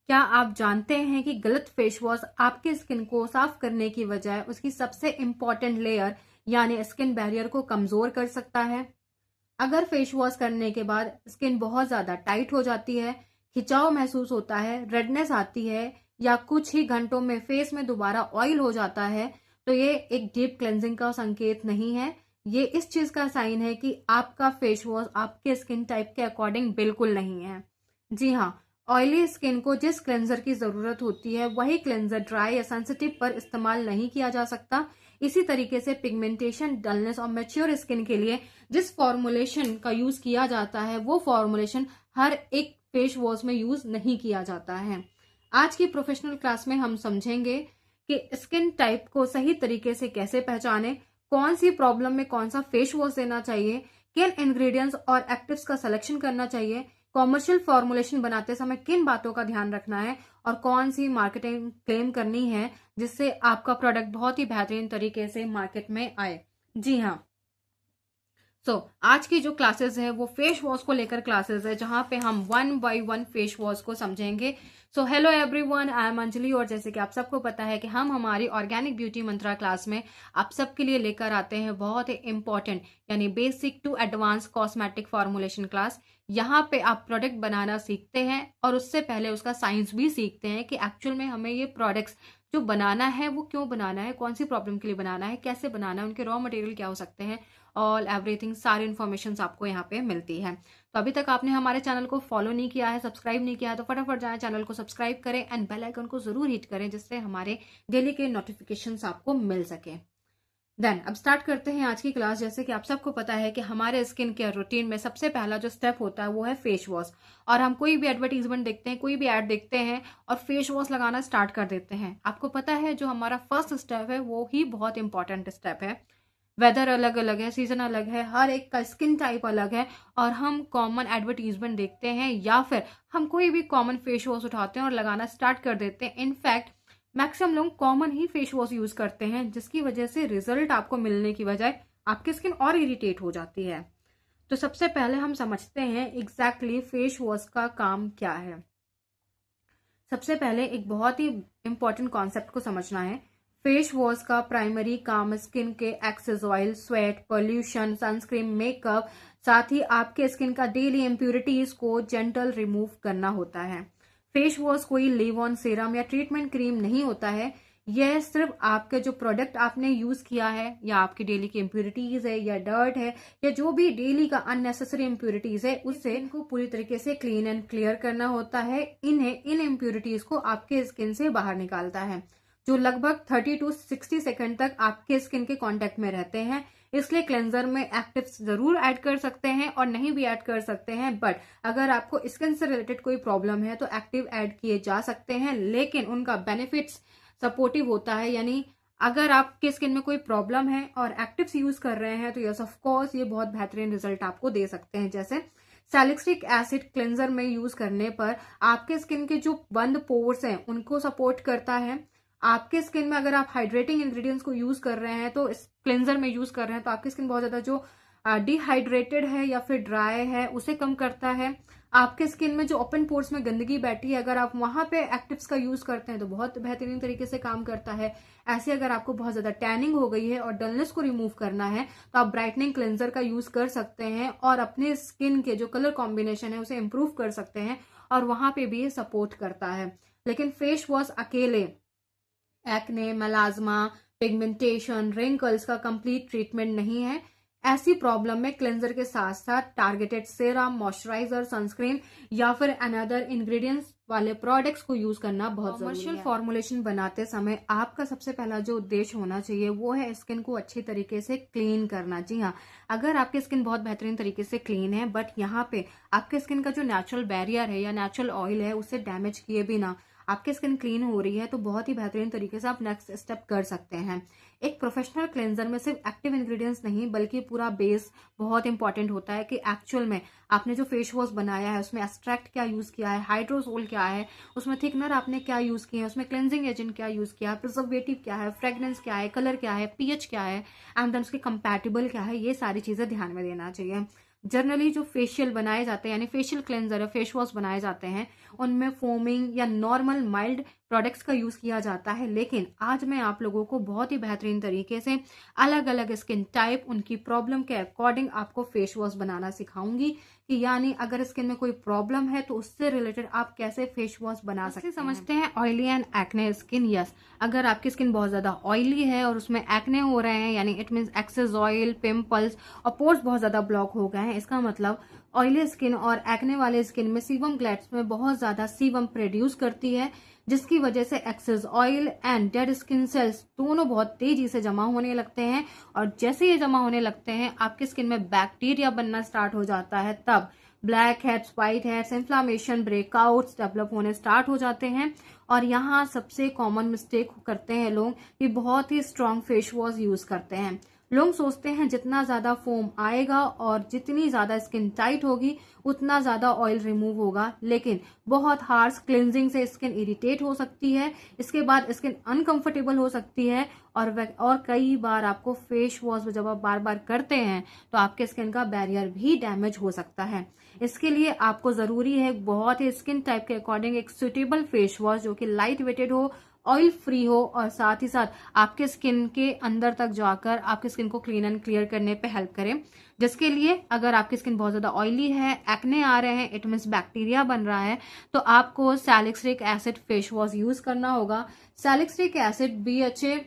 क्या आप जानते हैं कि गलत फेस वॉश आपके स्किन को साफ करने की बजाय उसकी सबसे इंपॉर्टेंट लेयर यानी स्किन बैरियर को कमजोर कर सकता है। अगर फेस वॉश करने के बाद स्किन बहुत ज्यादा टाइट हो जाती है, खिंचाव महसूस होता है, रेडनेस आती है या कुछ ही घंटों में फेस में दोबारा ऑयल हो जाता है, तो ये एक डीप क्लेंजिंग का संकेत नहीं है। ये इस चीज का साइन है कि आपका फेस वॉश आपके स्किन टाइप के अकॉर्डिंग बिल्कुल नहीं है। जी हाँ, ऑयली स्किन को जिस क्लेंजर की जरूरत होती है वही क्लेंजर ड्राई या सेंसिटिव पर इस्तेमाल नहीं किया जा सकता। इसी तरीके से पिगमेंटेशन, डलनेस और मैच्योर स्किन के लिए जिस फॉर्मुलेशन का यूज किया जाता है वो फॉर्मुलेशन हर एक फेस वॉश में यूज नहीं किया जाता है। आज की प्रोफेशनल क्लास में हम समझेंगे कि स्किन टाइप को सही तरीके से कैसे पहचाने, कौन सी प्रॉब्लम में कौन सा फेस वॉश देना चाहिए, किन इंग्रेडिएंट्स और एक्टिव्स का सिलेक्शन करना चाहिए, कॉमर्शियल फॉर्मुलेशन बनाते समय किन बातों का ध्यान रखना है और कौन सी मार्केटिंग क्लेम करनी है जिससे आपका प्रोडक्ट बहुत ही बेहतरीन तरीके से मार्केट में आए। जी हाँ, आज की जो क्लासेस है वो फेस वॉश को लेकर क्लासेस है, जहां पे हम 1 बाय 1 फेस वॉश को समझेंगे। Hello everyone, I am Anjali और जैसे कि आप सबको पता है कि हम हमारी ऑर्गेनिक ब्यूटी मंत्रा क्लास में आप सबके लिए लेकर आते हैं बहुत ही इंपॉर्टेंट यानी basic to advance cosmetic formulation class. यहाँ पे आप प्रोडक्ट बनाना सीखते हैं और उससे पहले उसका साइंस भी सीखते हैं कि एक्चुअल में हमें ये प्रोडक्ट्स जो बनाना है वो क्यों बनाना है, कौन सी प्रॉब्लम के लिए बनाना है, कैसे बनाना है, उनके रॉ मटेरियल क्या हो सकते हैं, ऑल एवरीथिंग सारी इन्फॉर्मेशन आपको यहाँ पे मिलती है। तो अभी तक आपने हमारे चैनल को फॉलो नहीं किया है, सब्सक्राइब नहीं किया है, तो फटाफट जाएं चैनल को सब्सक्राइब करें एंड बेल आइकन को जरूर हिट करें जिससे हमारे डेली के नोटिफिकेशंस आपको मिल सके। देन अब स्टार्ट करते हैं आज की क्लास। जैसे कि आप सबको पता है कि हमारे स्किन केयर रूटीन में सबसे पहला जो स्टेप होता है वो है फेस वॉश। और हम कोई भी एडवर्टीजमेंट देखते हैं, कोई भी एड देखते हैं और फेस वॉश लगाना स्टार्ट कर देते हैं। आपको पता है जो हमारा फर्स्ट स्टेप है वो ही बहुत इंपॉर्टेंट स्टेप है। वेदर अलग अलग है, सीजन अलग है, हर एक का स्किन टाइप अलग है और हम कॉमन एडवर्टीजमेंट देखते हैं या फिर हम कोई भी कॉमन फेस वॉश उठाते हैं और लगाना स्टार्ट कर देते हैं। इनफैक्ट मैक्सिमम लोग कॉमन ही फेस वॉश यूज करते हैं जिसकी वजह से रिजल्ट आपको मिलने की बजाय आपकी स्किन और इरिटेट हो जाती है। तो सबसे पहले हम समझते हैं एग्जैक्टली फेस वॉश का काम क्या है। सबसे पहले एक बहुत ही इंपॉर्टेंट कॉन्सेप्ट को समझना है। फेस वॉश का प्राइमरी काम स्किन के excess oil, sweat, pollution, sunscreen, makeup, साथ ही आपके स्किन का डेली इम्प्यूरिटीज को जेंटल रिमूव करना होता है। फेस वॉश कोई लिव ऑन सीरम या ट्रीटमेंट क्रीम नहीं होता है। यह सिर्फ आपके जो प्रोडक्ट आपने यूज किया है या आपकी डेली की इम्प्यूरिटीज है या डर्ट है या जो भी डेली का अननेसेसरी इम्प्यूरिटीज है उससे इनको पूरी तरीके से क्लीन एंड क्लियर करना होता है। इन इम्प्यूरिटीज को आपके स्किन से बाहर निकालता है जो लगभग 30 to 60 सेकंड तक आपके स्किन के कांटेक्ट में रहते हैं। इसलिए क्लेंजर में एक्टिव्स जरूर ऐड कर सकते हैं और नहीं भी ऐड कर सकते हैं, बट अगर आपको स्किन से रिलेटेड कोई प्रॉब्लम है तो एक्टिव ऐड किए जा सकते हैं, लेकिन उनका बेनिफिट्स सपोर्टिव होता है। यानी अगर आपके स्किन में कोई प्रॉब्लम है और एक्टिव्स यूज कर रहे हैं तो यस ऑफ कोर्स ये बहुत बेहतरीन रिजल्ट आपको दे सकते हैं। जैसे सैलिसिलिक एसिड क्लेंजर में यूज करने पर आपके स्किन के जो बंद पोर्स हैं उनको सपोर्ट करता है। आपके स्किन में अगर आप हाइड्रेटिंग इंग्रेडिएंट्स को यूज कर रहे हैं तो इस क्लेंजर में यूज कर रहे हैं तो आपकी स्किन बहुत ज्यादा जो डिहाइड्रेटेड है या फिर ड्राई है उसे कम करता है। आपके स्किन में जो ओपन पोर्स में गंदगी बैठी है अगर आप वहां पे एक्टिव्स का यूज करते हैं तो बहुत बेहतरीन तरीके से काम करता है। ऐसे अगर आपको बहुत ज्यादा टैनिंग हो गई है और डलनेस को रिमूव करना है तो आप ब्राइटनिंग क्लेंजर का यूज कर सकते हैं और अपने स्किन के जो कलर कॉम्बिनेशन है उसे इंप्रूव कर सकते हैं और वहां पे भी ये सपोर्ट करता है। लेकिन फेस वॉश अकेले एक्ने, मेलाज्मा, पिगमेंटेशन, रिंकल्स का कंप्लीट ट्रीटमेंट नहीं है। ऐसी प्रॉब्लम में क्लेंजर के साथ साथ टारगेटेड सेरम, मॉइस्चराइजर, सनस्क्रीन या फिर अनदर इंग्रेडिएंट्स वाले प्रोडक्ट्स को यूज करना बहुत जरूरी है। कमर्शियल फॉर्मुलेशन बनाते समय आपका सबसे पहला जो उद्देश्य होना चाहिए वो है स्किन को अच्छी तरीके से क्लीन करना। जी हाँ, अगर आपकी स्किन बहुत बेहतरीन तरीके से क्लीन है बट यहाँ पे आपके स्किन का जो नेचुरल बैरियर है या नेचुरल ऑयल है उसे डैमेज किए बिना आपकी स्किन क्लीन हो रही है तो बहुत ही बेहतरीन तरीके से आप नेक्स्ट स्टेप कर सकते हैं। एक प्रोफेशनल क्लेंजर में सिर्फ एक्टिव इंग्रेडिएंट्स नहीं बल्कि पूरा बेस बहुत इंपॉर्टेंट होता है कि एक्चुअल में आपने जो फेस वॉश बनाया है उसमें एक्सट्रैक्ट क्या यूज किया है, हाइड्रोसोल क्या है, उसमें थिकनर आपने क्या यूज किया है, उसमें क्लेंजिंग एजेंट क्या यूज किया है, प्रिजर्वेटिव क्या है, फ्रेग्रेंस क्या है, कलर क्या है, पीएच क्या है एंड देन उसके कंपैटिबल क्या है, ये सारी चीजें ध्यान में देना चाहिए। जनरली जो फेशियल बनाए जाते हैं यानी फेशियल क्लेंजर या फेस वॉश बनाए जाते हैं उनमें फोमिंग या नॉर्मल माइल्ड प्रोडक्ट्स का यूज किया जाता है, लेकिन आज मैं आप लोगों को बहुत ही बेहतरीन तरीके से अलग अलग स्किन टाइप उनकी प्रॉब्लम के अकॉर्डिंग आपको फेस वॉश बनाना सिखाऊंगी कि यानी अगर स्किन में कोई प्रॉब्लम है तो उससे रिलेटेड आप कैसे फेस वॉश बना सकते हैं। समझते हैं oily and acne skin. Yes, अगर आपकी स्किन बहुत ज्यादा ऑयली है और उसमें एक्ने हो रहे हैं यानी it means excess oil, pimples और पोर्स बहुत ज्यादा ब्लॉक हो गए हैं, इसका मतलब ऑयली स्किन और एक्ने वाले स्किन में सीबम ग्लैंड्स में बहुत ज्यादा सीबम प्रोड्यूस करती है, जिसकी वजह से excess oil and dead skin sales दोनों बहुत तेजी से जमा होने लगते हैं। और जैसे ये जमा होने लगते हैं आपकी स्किन में बैक्टीरिया बनना स्टार्ट हो जाता है, तब black heads, white heads, inflammation, breakouts develop होने स्टार्ट हो जाते हैं। और यहाँ सबसे कॉमन मिस्टेक करते हैं लोग कि बहुत ही स्ट्रॉन्ग फेस वॉश यूज करते हैं। लोग सोचते हैं जितना ज्यादा फोम आएगा और जितनी ज्यादा स्किन टाइट होगी उतना ज्यादा ऑयल रिमूव होगा, लेकिन बहुत हार्श क्लिनजिंग से स्किन इरिटेट हो सकती है, इसके बाद स्किन अनकंफर्टेबल हो सकती है और कई बार आपको फेस वॉश जब आप बार बार करते हैं तो आपके स्किन का बैरियर भी डैमेज हो सकता है। इसके लिए आपको जरूरी है बहुत ही स्किन टाइप के अकॉर्डिंग एक सुटेबल फेस वॉश जो कि लाइट वेटेड हो, ऑयल फ्री हो और साथ ही साथ आपके स्किन के अंदर तक जाकर आपके स्किन को क्लीन एंड क्लियर करने पे हेल्प करें। जिसके लिए अगर आपकी स्किन बहुत ज्यादा ऑयली है, एक्ने आ रहे हैं, इट मीन्स बैक्टीरिया बन रहा है, तो आपको salicylic acid face wash use करना होगा। सैलिसिलिक एसिड BHA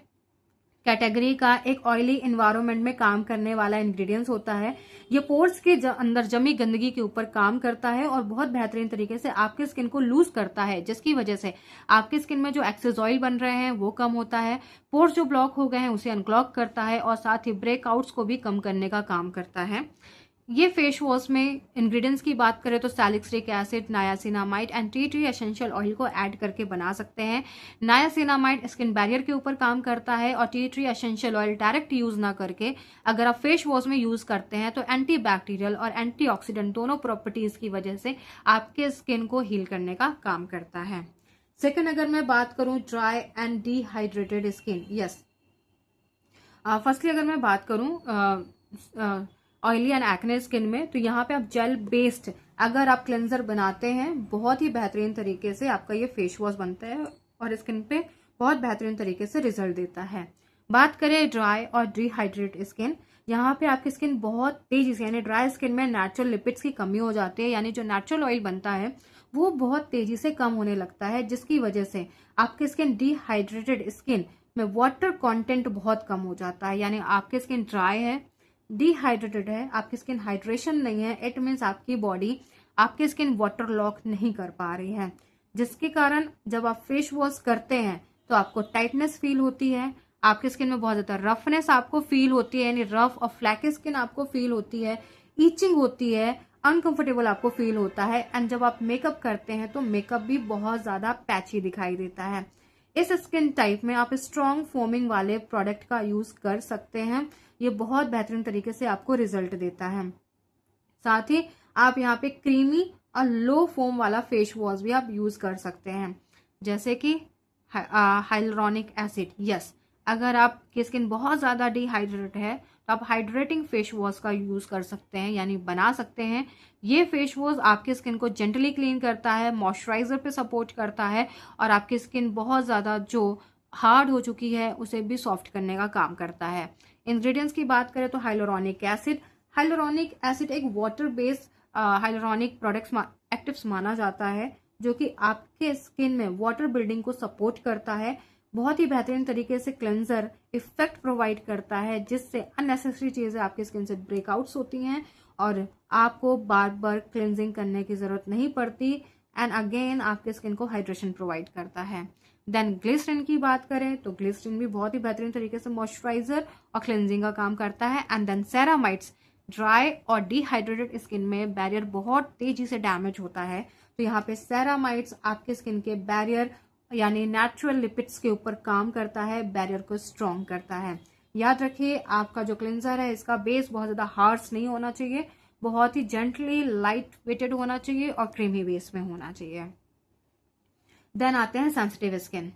कैटेगरी का एक ऑयली एनवायरनमेंट में काम करने वाला इंग्रेडिएंट्स होता है। ये पोर्स के अंदर जमी गंदगी के ऊपर काम करता है और बहुत बेहतरीन तरीके से आपके स्किन को लूज करता है, जिसकी वजह से आपके स्किन में जो एक्सेस ऑयल बन रहे हैं वो कम होता है, पोर्स जो ब्लॉक हो गए हैं उसे अनक्लॉग करता है और साथ ही ब्रेकआउट्स को भी कम करने का काम करता है। ये फेस वॉश में इंग्रेडिएंट्स की बात करें तो salicylic acid, niacinamide and tea tree essential oil को ऐड करके बना सकते हैं। नायासिनामाइड स्किन बैरियर के ऊपर काम करता है और tea tree essential oil direct use ना करके अगर आप फेस वॉश में यूज करते हैं तो एंटी बैक्टीरियल और एंटीऑक्सीडेंट दोनों प्रॉपर्टीज की वजह से आपके स्किन को हील करने का काम करता है। सेकेंड, अगर मैं बात करूं dry and dehydrated skin. Yes, firstly अगर मैं बात करूं ऑयली एंड एक्ने स्किन में, तो यहाँ पे आप जेल बेस्ड अगर आप क्लेंजर बनाते हैं बहुत ही बेहतरीन तरीके से आपका ये फेस वॉश बनता है और स्किन पे बहुत बेहतरीन तरीके से रिजल्ट देता है। बात करें ड्राई और डिहाइड्रेट स्किन, यहाँ पे आपकी स्किन बहुत तेजी से यानी ड्राई स्किन में नेचुरल लिपिड्स की कमी हो जाती है, यानी जो नेचुरल ऑयल बनता है वो बहुत तेजी से कम होने लगता है, जिसकी वजह से आपकी स्किन डिहाइड्रेटेड स्किन में वाटर कंटेंट बहुत कम हो जाता है। यानी आपकी स्किन ड्राई है, डिहाइड्रेटेड है, आपकी स्किन हाइड्रेशन नहीं है, इट मीन्स आपकी बॉडी आपकी स्किन वाटर लॉक नहीं कर पा रही है, जिसके कारण जब आप फेस वॉश करते हैं तो आपको टाइटनेस फील होती है, आपकी स्किन में बहुत ज्यादा रफनेस आपको फील होती है, यानी रफ और फ्लैकी स्किन आपको फील होती है, ईचिंग होती है, अनकंफर्टेबल आपको फील होता है। एंड जब आप मेकअप करते हैं तो मेकअप भी बहुत ज्यादा पैची दिखाई देता है। इस स्किन टाइप में आप स्ट्रॉन्ग फोमिंग वाले प्रोडक्ट का यूज कर सकते हैं, ये बहुत बेहतरीन तरीके से आपको रिजल्ट देता है। साथ ही आप यहाँ पे क्रीमी और लो फोम वाला फेस वॉश भी आप यूज कर सकते हैं, जैसे कि हाइलुरोनिक एसिड। यस, अगर आपकी स्किन बहुत ज्यादा डिहाइड्रेटेड है तो आप हाइड्रेटिंग फेस वॉश का यूज कर सकते हैं, यानी बना सकते हैं। ये फेस वॉश आपकी स्किन को जेंटली क्लीन करता है, मॉइस्चराइजर पे सपोर्ट करता है और आपकी स्किन बहुत ज्यादा जो हार्ड हो चुकी है उसे भी सॉफ्ट करने का काम करता है। इंग्रेडिएंट्स की बात करें तो हाइलुरोनिक एसिड एक water based hyaluronic products actives माना जाता है, जो कि आपके स्किन में वाटर बिल्डिंग को सपोर्ट करता है, बहुत ही बेहतरीन तरीके से क्लेंजर इफेक्ट प्रोवाइड करता है, जिससे अननेसेसरी चीजें आपकी स्किन से ब्रेकआउट्स होती हैं और आपको बार बार क्लेंजिंग करने की जरूरत नहीं पड़ती। एंड अगेन आपके स्किन को हाइड्रेशन प्रोवाइड करता है। देन ग्लिसरीन की बात करें तो ग्लिसरीन भी बहुत ही बेहतरीन तरीके से मॉइस्चराइजर और क्लेंजिंग का काम करता है। एंड देन सेरामाइड्स, ड्राई और डिहाइड्रेटेड स्किन में बैरियर बहुत तेजी से डैमेज होता है, तो यहाँ पे सेरामाइड्स आपके स्किन के बैरियर यानी नेचुरल लिपिड्स के ऊपर काम करता है, बैरियर को स्ट्रॉन्ग करता है। याद रखिए आपका जो क्लेंजर है इसका बेस बहुत ज्यादा हार्श नहीं होना चाहिए, बहुत ही जेंटली लाइट वेटेड होना चाहिए और क्रीमी बेस में होना चाहिए। देन आते हैं सेंसिटिव स्किन।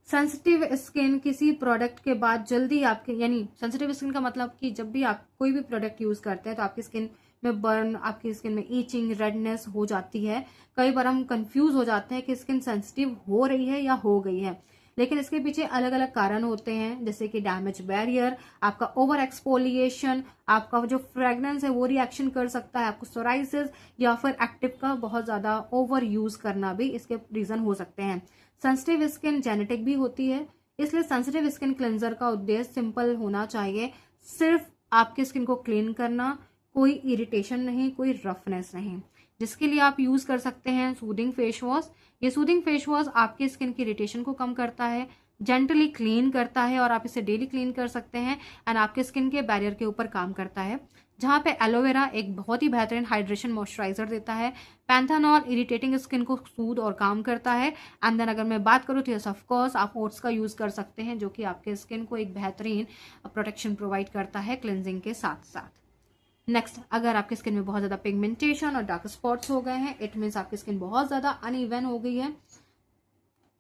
सेंसिटिव स्किन किसी प्रोडक्ट के बाद जल्दी आपके यानी सेंसिटिव स्किन का मतलब कि जब भी आप कोई भी प्रोडक्ट यूज करते हैं तो आपकी स्किन में बर्न, आपकी स्किन में ईचिंग, रेडनेस हो जाती है। कई बार हम कंफ्यूज हो जाते हैं कि स्किन सेंसिटिव हो रही है या हो गई है, लेकिन इसके पीछे अलग अलग कारण होते हैं, जैसे कि डैमेज बैरियर, आपका ओवर एक्सफोलिएशन, आपका जो फ्रेग्रेंस है वो रिएक्शन कर सकता है, आपको सोराइसिस या फिर एक्टिव का बहुत ज्यादा ओवर यूज करना भी इसके रीजन हो सकते हैं। सेंसिटिव स्किन जेनेटिक भी होती है, इसलिए सेंसिटिव स्किन क्लेंजर का उद्देश्य सिंपल होना चाहिए, सिर्फ आपकी स्किन को क्लीन करना, कोई इरिटेशन नहीं, कोई रफनेस नहीं, जिसके लिए आप यूज कर सकते हैं सूदिंग फेस वॉश। ये सूदिंग फेस वॉश आपकी स्किन की इरिटेशन को कम करता है, जेंटली क्लीन करता है, और आप इसे डेली क्लीन कर सकते हैं एंड आपके स्किन के बैरियर के ऊपर काम करता है। जहां पे एलोवेरा एक बहुत ही बेहतरीन हाइड्रेशन मॉइस्चराइजर देता है, पैंथानॉल इरिटेटिंग स्किन को सूद और काम करता है। एंड देन अगर मैं बात करूँ तो यस ऑफ कोर्स आप ओट्स का यूज कर सकते हैं, जो कि आपके स्किन को एक बेहतरीन प्रोटेक्शन प्रोवाइड करता है क्लेंजिंग के साथ साथ। नेक्स्ट, अगर आपकी स्किन में बहुत ज्यादा पिगमेंटेशन और डार्क स्पॉट्स हो गए हैं, इट मीन्स आपकी स्किन बहुत ज्यादा अनइवन हो गई है,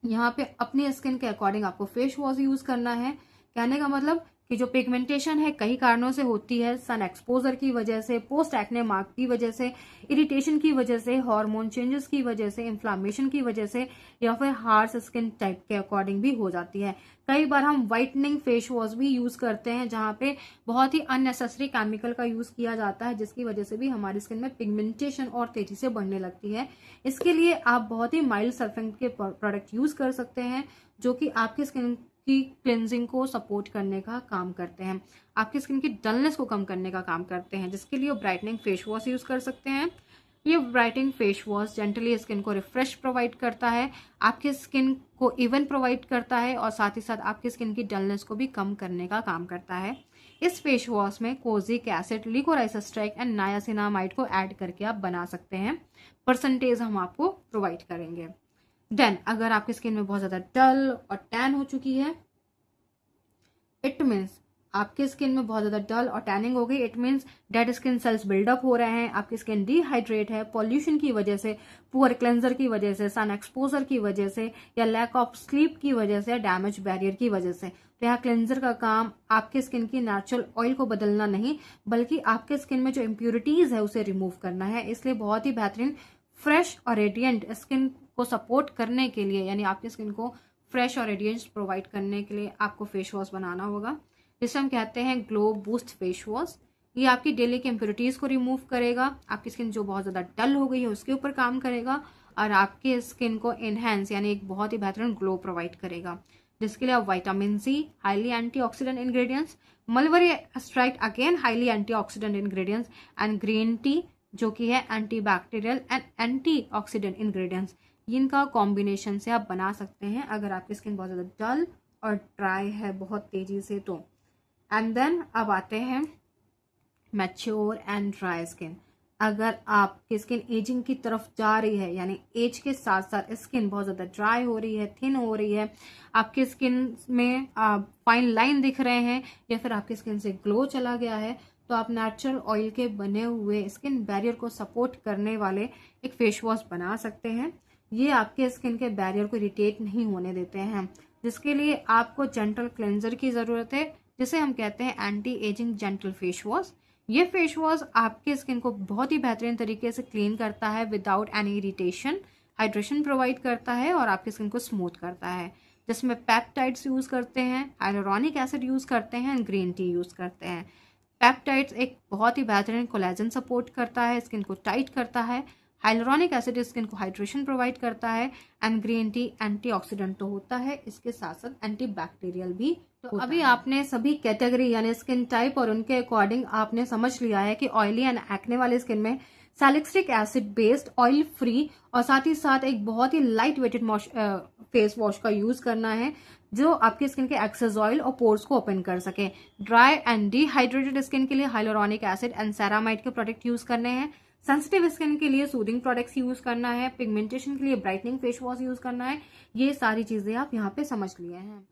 यहाँ पे अपनी स्किन के अकॉर्डिंग आपको फेस वॉश यूज करना है। कहने का मतलब कि जो पिगमेंटेशन है कई कारणों से होती है, सन एक्सपोजर की वजह से, पोस्ट एक्ने मार्क की वजह से, इरिटेशन की वजह से, हार्मोन चेंजेस की वजह से, इन्फ्लामेशन की वजह से, या फिर हार्श स्किन टाइप के अकॉर्डिंग भी हो जाती है। कई बार हम व्हाइटनिंग फेस वॉश भी यूज करते हैं, जहां पे बहुत ही अननेसेसरी केमिकल का यूज किया जाता है, जिसकी वजह से भी हमारी स्किन में पिगमेंटेशन और तेजी से बढ़ने लगती है। इसके लिए आप बहुत ही माइल्ड सरफेक्टेंट के प्रोडक्ट यूज कर सकते हैं, जो कि आपकी स्किन की क्लेंजिंग को सपोर्ट करने का काम करते हैं, आपकी स्किन की डलनेस को कम करने का काम करते हैं, जिसके लिए ब्राइटनिंग फेस वॉश यूज कर सकते हैं। ये brightening face wash gently skin को रिफ्रेश प्रोवाइड करता है, आपकी स्किन को इवन प्रोवाइड करता है, और साथ ही साथ आपकी स्किन की डलनेस को भी कम करने का काम करता है। इस फेस वॉश में kojic acid, liquorice asterisk and niacinamide को ऐड करके आप बना सकते हैं, परसेंटेज हम आपको प्रोवाइड करेंगे। देन अगर आपकी स्किन में बहुत ज्यादा डल और टैन हो चुकी है, इट मीन्स आपकी स्किन में बहुत ज्यादा डल और टैनिंग हो गई, it means dead skin cells build up हो रहे हैं, आपकी स्किन डिहाइड्रेट है, पॉल्यूशन की वजह से, पुअर क्लेंजर की वजह से, सन एक्सपोजर की वजह से, या लैक ऑफ स्लीप की वजह से, डैमेज बैरियर की वजह से। तो यहाँ क्लेंजर का काम आपके स्किन की नेचुरल ऑयल को बदलना नहीं, बल्कि आपके स्किन में जो इम्प्यूरिटीज है उसे रिमूव करना है। इसलिए बहुत ही बेहतरीन फ्रेश और रेडियंट स्किन को सपोर्ट करने के लिए, यानी आपकी स्किन को फ्रेश और रेडियंस प्रोवाइड करने के लिए आपको फेस वॉश बनाना होगा, जिसे हम कहते हैं ग्लो बूस्ट फेस वॉश। ये आपकी डेली की इम्प्योरिटीज को रिमूव करेगा, आपकी स्किन जो बहुत ज्यादा डल हो गई है उसके ऊपर काम करेगा, और आपकी स्किन को एनहेंस यानी एक बहुत ही बेहतरीन ग्लो प्रोवाइड करेगा, जिसके लिए आप vitamin C, highly antioxidant ingredients, mulberry extract again highly antioxidant ingredients, and green tea जो कि है एंटीबैक्टीरियल एंड एंटीऑक्सीडेंट इंग्रेडिएंट्स, इनका कॉम्बिनेशन से आप बना सकते हैं अगर आपकी स्किन बहुत ज्यादा डल और ड्राई है बहुत तेजी से तो। एंड देन अब आते हैं मैच्योर एंड ड्राई स्किन। अगर आपकी स्किन एजिंग की तरफ जा रही है, यानी एज के साथ साथ स्किन बहुत ज्यादा ड्राई हो रही है, थिन हो रही है, आपकी स्किन में फाइन लाइन दिख रहे हैं, या फिर आपकी स्किन से ग्लो चला गया है, तो आप नेचुरल ऑयल के बने हुए स्किन बैरियर को सपोर्ट करने वाले एक फेस वॉश बना सकते हैं। ये आपके स्किन के बैरियर को इरिटेट नहीं होने देते हैं, जिसके लिए आपको जेंटल क्लेंजर की जरूरत है, जिसे हम कहते हैं anti ageing gentle face wash. ये फेस वॉश आपके स्किन को बहुत ही बेहतरीन तरीके से क्लीन करता है without any irritation, hydration provide करता है, और आपकी स्किन को स्मूथ करता है, जिसमें पेप्टाइड्स यूज करते हैं, हाइलुरोनिक एसिड यूज करते हैं, ग्रीन टी यूज करते हैं। पेप्टाइड्स एक बहुत ही बेहतरीन कोलेजन सपोर्ट करता है, स्किन को टाइट करता है, हाइलुरोनिक एसिड स्किन को हाइड्रेशन प्रोवाइड करता है, एंड ग्रीन टी एंटीऑक्सीडेंट तो होता है, इसके साथ साथ एंटीबैक्टीरियल भी तो अभी आपने सभी कैटेगरी यानी स्किन टाइप और उनके अकॉर्डिंग आपने समझ लिया है कि ऑयली एंड एक्ने वाले स्किन में salicylic acid based oil free और साथ ही साथ एक बहुत ही लाइट वेटेड फेस वॉश का यूज करना है, जो आपकी स्किन के एक्सेस ऑयल और पोर्स को ओपन कर सके। ड्राई एंड डिहाइड्रेटेड स्किन के लिए हाइलुरोनिक एसिड एंड सेरामाइड के प्रोडक्ट यूज करने हैं, सेंसिटिव स्किन के लिए सूदिंग प्रोडक्ट्स यूज करना है, पिगमेंटेशन के लिए ब्राइटनिंग फेस वॉश यूज करना है। ये सारी चीजें आप यहाँ पे समझ लिए हैं।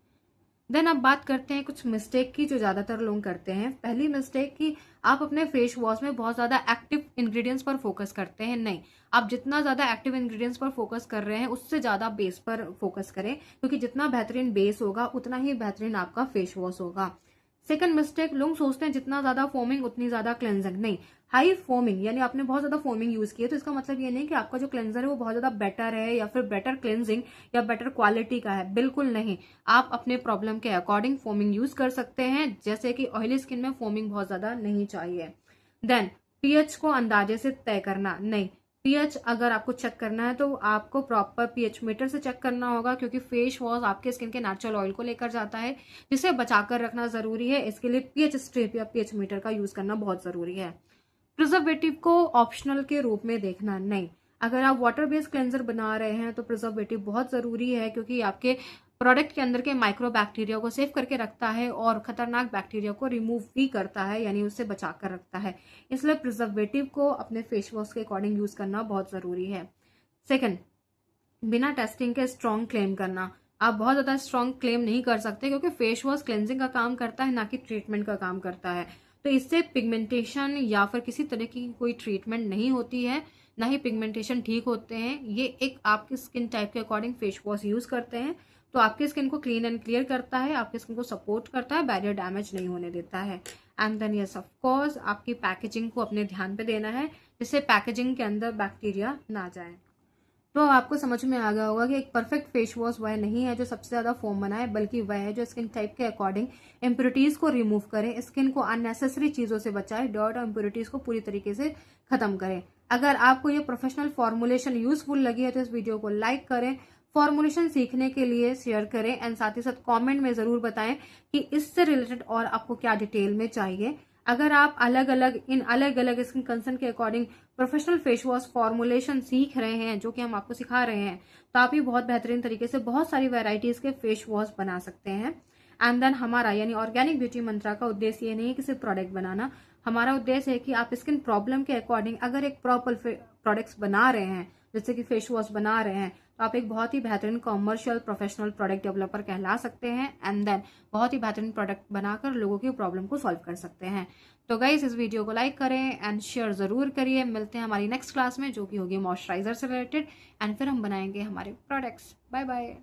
देन अब बात करते हैं कुछ मिस्टेक की जो ज्यादातर लोग करते हैं। पहली मिस्टेक कि आप अपने फेस वॉश में बहुत ज्यादा एक्टिव इंग्रेडिएंट्स पर फोकस करते हैं। नहीं, आप जितना ज्यादा एक्टिव इंग्रेडिएंट्स पर फोकस कर रहे हैं उससे ज्यादा बेस पर फोकस करें, क्योंकि जितना बेहतरीन बेस होगा उतना ही बेहतरीन आपका फेस वॉश होगा। सेकंड मिस्टेक, लोग सोचते हैं जितना ज्यादा फोमिंग उतनी ज्यादा क्लेंजिंग। नहीं, हाई फोमिंग यानी आपने बहुत ज्यादा फोमिंग यूज की है तो इसका मतलब ये नहीं कि आपका जो क्लेंजर है वो बहुत ज्यादा बेटर है या फिर बेटर क्लेंजिंग या बेटर क्वालिटी का है, बिल्कुल नहीं। आप अपने प्रॉब्लम के अकॉर्डिंग फोमिंग यूज कर सकते हैं, जैसे कि ऑयली स्किन में फोमिंग बहुत ज्यादा नहीं चाहिए। देन पीएच को अंदाजे से तय करना, नहीं, पीएच अगर आपको चेक करना है तो आपको प्रॉपर पीएच मीटर से चेक करना होगा, क्योंकि फेस वॉश आपके स्किन के नेचुरल ऑयल को लेकर जाता है जिसे बचाकर रखना जरूरी है। इसके लिए पीएच स्ट्रिप या पीएच मीटर का यूज करना बहुत जरूरी है। प्रिजर्वेटिव को ऑप्शनल के रूप में देखना, नहीं, अगर आप वाटर बेस्ड क्लेंजर बना रहे हैं तो प्रिजर्वेटिव बहुत जरूरी है, क्योंकि आपके प्रोडक्ट के अंदर के माइक्रो बैक्टीरिया को सेव करके रखता है और खतरनाक बैक्टीरिया को रिमूव भी करता है, यानी उससे बचा कर रखता है। इसलिए प्रिजर्वेटिव को अपने फेस वॉश के अकॉर्डिंग यूज करना बहुत जरूरी है। सेकंड, बिना टेस्टिंग के स्ट्रॉन्ग क्लेम करना। आप बहुत ज्यादा स्ट्रॉन्ग क्लेम नहीं कर सकते, क्योंकि फेस वॉश क्लेंजिंग का काम करता है, ना कि ट्रीटमेंट का काम करता है। तो इससे पिगमेंटेशन या फिर किसी तरह की कोई ट्रीटमेंट नहीं होती है, ना ही पिगमेंटेशन ठीक होते हैं। ये एक आपकी स्किन टाइप के अकॉर्डिंग फेस वॉश यूज करते हैं, तो आपकी स्किन को क्लीन एंड क्लियर करता है, आपकी स्किन को सपोर्ट करता है, बैरियर डैमेज नहीं होने देता है। And then yes of course आपकी पैकेजिंग को अपने ध्यान पे देना है, जिससे पैकेजिंग के अंदर बैक्टीरिया ना जाए। तो आपको समझ में आ गया होगा कि एक परफेक्ट फेस वॉश वह नहीं है जो सबसे ज्यादा फोम बनाए, बल्कि वह है जो स्किन टाइप के अकॉर्डिंग इम्प्योरिटीज को रिमूव करे, स्किन को अननेसेसरी चीजों से बचाए, डर्ट और इम्प्योरिटीज को पूरी तरीके से खत्म करे। अगर आपको ये प्रोफेशनल फॉर्मुलेशन यूजफुल लगी है तो इस वीडियो को लाइक करें, फॉर्मुलेशन सीखने के लिए शेयर करें, एंड साथ ही साथ कॉमेंट में जरूर बताएं कि इससे रिलेटेड और आपको क्या डिटेल में चाहिए। अगर आप अलग अलग स्किन कंसर्न के according professional face wash formulation सीख रहे हैं, जो कि हम आपको सिखा रहे हैं, तो आप भी बहुत बेहतरीन तरीके से बहुत सारी वैरायटीज के फेस वॉश बना सकते हैं। एंड देन हमारा यानी ऑर्गेनिक ब्यूटी मंत्रा का उद्देश्य ये नहीं है कि सिर्फ प्रोडक्ट बनाना, हमारा उद्देश्य है कि आप स्किन प्रॉब्लम के अकॉर्डिंग अगर एक प्रॉपर प्रोडक्ट्स बना रहे हैं, जैसे कि फेस वॉश बना रहे हैं, तो आप एक बहुत ही बेहतरीन कॉमर्शियल प्रोफेशनल प्रोडक्ट डेवलपर कहला सकते हैं, एंड देन बहुत ही बेहतरीन प्रोडक्ट बनाकर लोगों की प्रॉब्लम को सॉल्व कर सकते हैं। तो गाइस इस वीडियो को लाइक करें एंड शेयर जरूर करिए। मिलते हैं हमारी नेक्स्ट क्लास में, जो कि होगी मॉइस्चराइजर से रिलेटेड, एंड फिर हम बनाएंगे हमारे प्रोडक्ट्स। Bye bye.